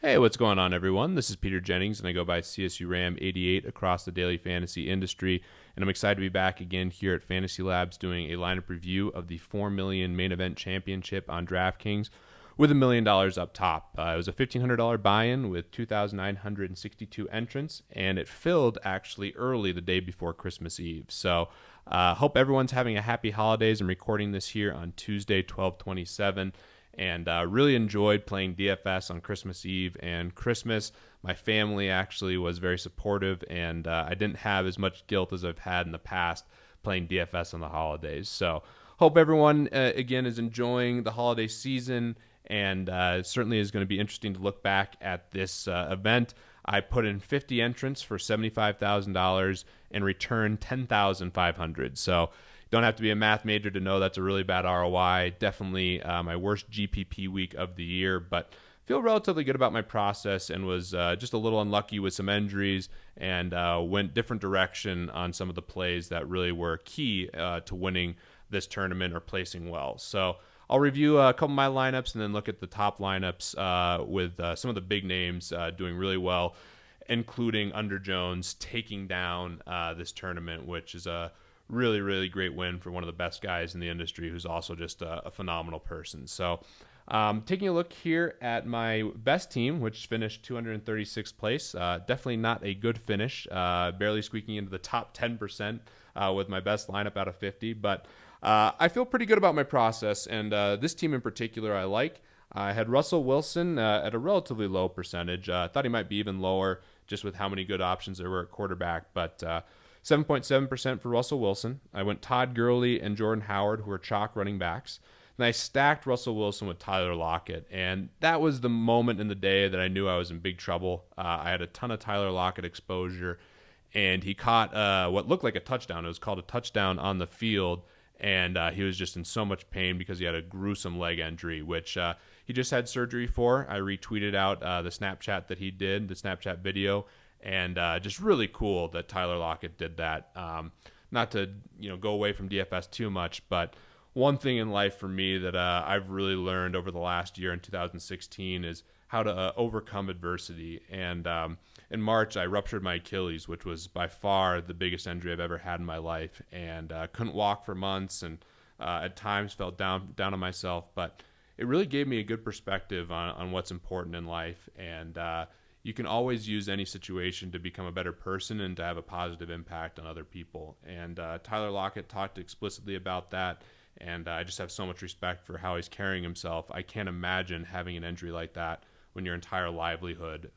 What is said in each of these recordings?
Hey, what's going on, everyone? This is Peter Jennings, and I go by CSURAM88 across the daily fantasy industry. And I'm excited to be back again here at FantasyLabs doing a lineup review of the 4 million Main Event Championship on DraftKings with $1 million up top. It was a $1,500 buy-in with 2,962 entrants, and it filled actually early the day before Christmas Eve. So hope everyone's having a happy holidays. I'm recording this here on Tuesday, 12/27. And really enjoyed playing DFS on Christmas Eve and Christmas. My family actually was very supportive, and I didn't have as much guilt as I've had in the past playing DFS on the holidays. So hope everyone, again, is enjoying the holiday season, and it certainly is going to be interesting to look back at this event. I put in 50 entrants for $75,000 and returned 10,500. So don't have to be a math major to know that's a really bad ROI. Definitely my worst GPP week of the year, but feel relatively good about my process and was just a little unlucky with some injuries and went different direction on some of the plays that really were key to winning this tournament or placing well. So I'll review a couple of my lineups and then look at the top lineups with some of the big names doing really well, including Under Jones taking down this tournament, which is a really, really great win for one of the best guys in the industry who's also just a phenomenal person. So taking a look here at my best team, which finished 236th place. Definitely not a good finish, barely squeaking into the top 10% with my best lineup out of 50. But I feel pretty good about my process, and this team in particular I like. I had Russell Wilson at a relatively low percentage. I thought he might be even lower just with how many good options there were at quarterback, but 7.7% for Russell Wilson. I went Todd Gurley and Jordan Howard, who are chalk running backs. And I stacked Russell Wilson with Tyler Lockett. And that was the moment in the day that I knew I was in big trouble. I had a ton of Tyler Lockett exposure, and he caught what looked like a touchdown. It was called a touchdown on the field, and he was just in so much pain because he had a gruesome leg injury, which he just had surgery for. I retweeted out the Snapchat that he did, the Snapchat video, and just really cool that Tyler Lockett did that. Not to go away from DFS too much, but one thing in life for me that I've really learned over the last year in 2016 is how to overcome adversity. And in March, I ruptured my Achilles, which was by far the biggest injury I've ever had in my life, and couldn't walk for months, and at times felt down on myself. But it really gave me a good perspective on what's important in life, and you can always use any situation to become a better person and to have a positive impact on other people. And Tyler Lockett talked explicitly about that, and I just have so much respect for how he's carrying himself. I can't imagine having an injury like that when your entire livelihood,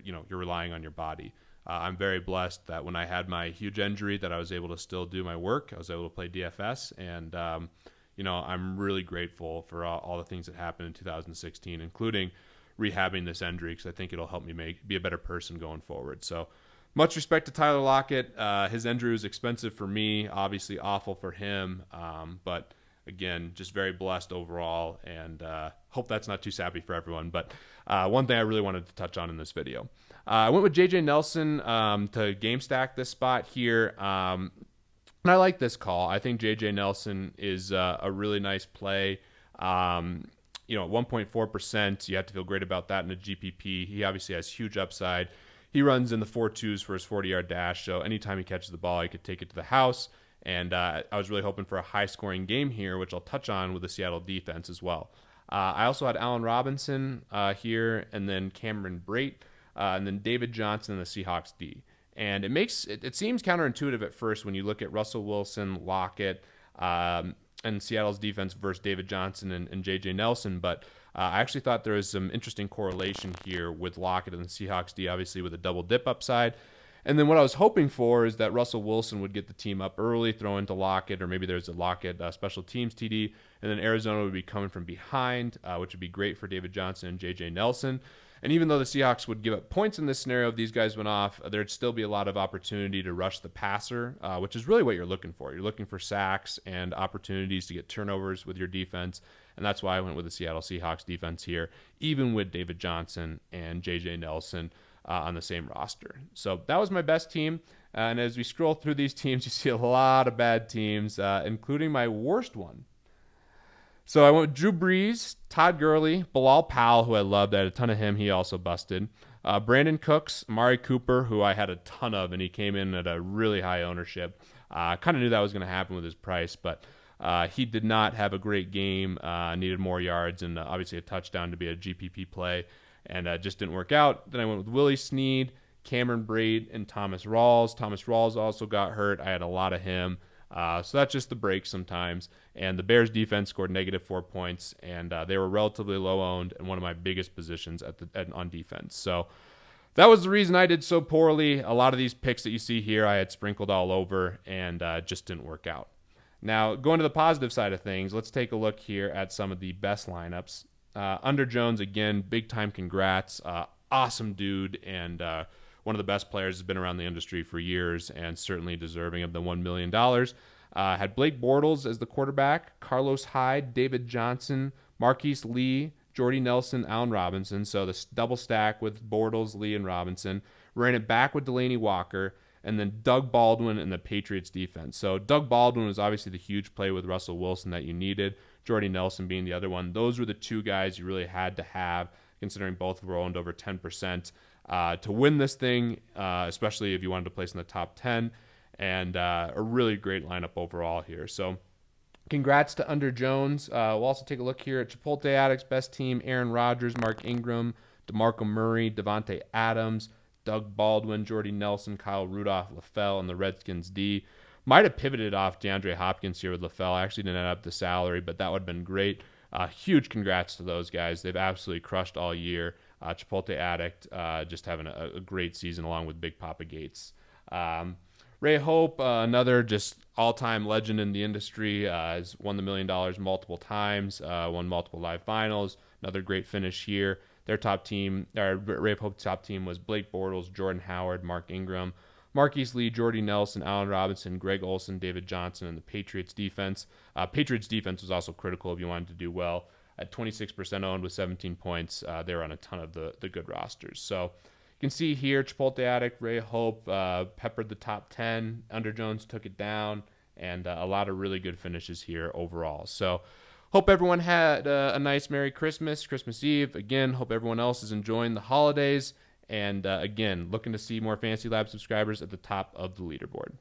you're relying on your body. I'm very blessed that when I had my huge injury that I was able to still do my work. I was able to play DFS, and I'm really grateful for all the things that happened in 2016, including rehabbing this injury, because I think it'll help me be a better person going forward. So much respect to Tyler Lockett. His injury was expensive for me, obviously awful for him, but again, just very blessed overall, and hope that's not too sappy for everyone. But one thing I really wanted to touch on in this video. I went with JJ Nelson to game stack this spot here, and I like this call. I think JJ Nelson is a really nice play. At 1.4%, you have to feel great about that in a GPP. He obviously has huge upside. He runs in the 4.2s for his 40-yard dash, so anytime he catches the ball, he could take it to the house. And I was really hoping for a high-scoring game here, which I'll touch on with the Seattle defense as well. I also had Allen Robinson here, and then Cameron Brate, and then David Johnson in the Seahawks D. And it seems counterintuitive at first when you look at Russell Wilson, Lockett, and Seattle's defense versus David Johnson and J.J. Nelson, but I actually thought there was some interesting correlation here with Lockett and the Seahawks D, obviously with a double dip upside. And then what I was hoping for is that Russell Wilson would get the team up early, throw into Lockett, or maybe there's a Lockett special teams TD, and then Arizona would be coming from behind, which would be great for David Johnson and J.J. Nelson. And even though the Seahawks would give up points in this scenario if these guys went off, there'd still be a lot of opportunity to rush the passer, which is really what you're looking for. You're looking for sacks and opportunities to get turnovers with your defense, and that's why I went with the Seattle Seahawks defense here, even with David Johnson and J.J. Nelson on the same roster. So that was my best team, and as we scroll through these teams, you see a lot of bad teams, including my worst one. So I went with Drew Brees, Todd Gurley, Bilal Powell, who I loved. I had a ton of him. He also busted. Brandon Cooks, Amari Cooper, who I had a ton of, and he came in at a really high ownership. Kind of knew that was going to happen with his price, but he did not have a great game. Needed more yards and obviously a touchdown to be a GPP play, and just didn't work out. Then I went with Willie Snead, Cameron Braid, and Thomas Rawls. Thomas Rawls also got hurt. I had a lot of him. So that's just the break sometimes. And the Bears defense scored -4 points, and they were relatively low owned and one of my biggest positions on defense. So that was the reason I did so poorly. A lot of these picks that you see here I had sprinkled all over and just didn't work out. Now, going to the positive side of things, let's take a look here at some of the best lineups. Under Jones, again, big time congrats. Awesome dude, and one of the best players, has been around the industry for years and certainly deserving of the $1 million. Had Blake Bortles as the quarterback, Carlos Hyde, David Johnson, Marquise Lee, Jordy Nelson, Allen Robinson. So this double stack with Bortles, Lee, and Robinson. Ran it back with Delaney Walker, and then Doug Baldwin in the Patriots defense. So Doug Baldwin was obviously the huge play with Russell Wilson that you needed, Jordy Nelson being the other one. Those were the two guys you really had to have, considering both were owned over 10%. To win this thing, especially if you wanted to place in the top 10, and a really great lineup overall here. So congrats to Under Jones. We'll also take a look here at Chipotle Addict's best team: Aaron Rodgers, Mark Ingram, DeMarco Murray, Devontae Adams, Doug Baldwin, Jordy Nelson, Kyle Rudolph, LaFell, and the Redskins D. Might have pivoted off DeAndre Hopkins here with LaFell. I actually didn't end up the salary, but that would have been great. Huge congrats to those guys. They've absolutely crushed all year. Chipotle Addict just having a great season along with Big Papa Gates. Ray Hope, another just all-time legend in the industry, has won the $1 million multiple times, won multiple live finals. Another great finish here. Their top team, Ray Hope's top team, was Blake Bortles, Jordan Howard, Mark Ingram, Marquise Lee, Jordy Nelson, Allen Robinson, Greg Olsen, David Johnson, and the Patriots defense. Patriots defense was also critical if you wanted to do well. At 26% owned with 17 points, they were on a ton of the good rosters. So you can see here, Chipotle Addict, Ray Hope peppered the top 10. Under Jones took it down, and a lot of really good finishes here overall. So hope everyone had a nice Merry Christmas, Christmas Eve. Again, hope everyone else is enjoying the holidays. And again, looking to see more Fantasy Lab subscribers at the top of the leaderboard.